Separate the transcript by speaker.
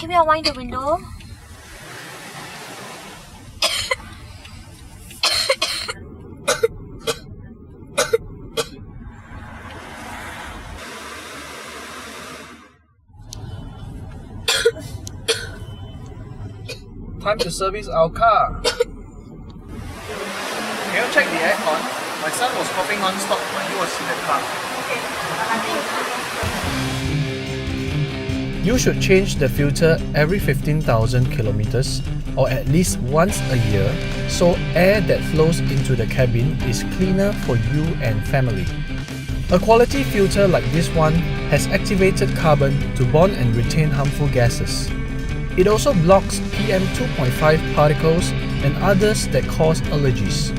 Speaker 1: Can we unwind the window?
Speaker 2: Time to service our car. Can you check the aircon? My son was coughing non-stop when he was in the car. You should change the filter every 15,000 kilometers or at least once a year so air that flows into the cabin is cleaner for you and family. A quality filter like this one has activated carbon to bond and retain harmful gases. It also blocks PM 2.5 particles and others that cause allergies.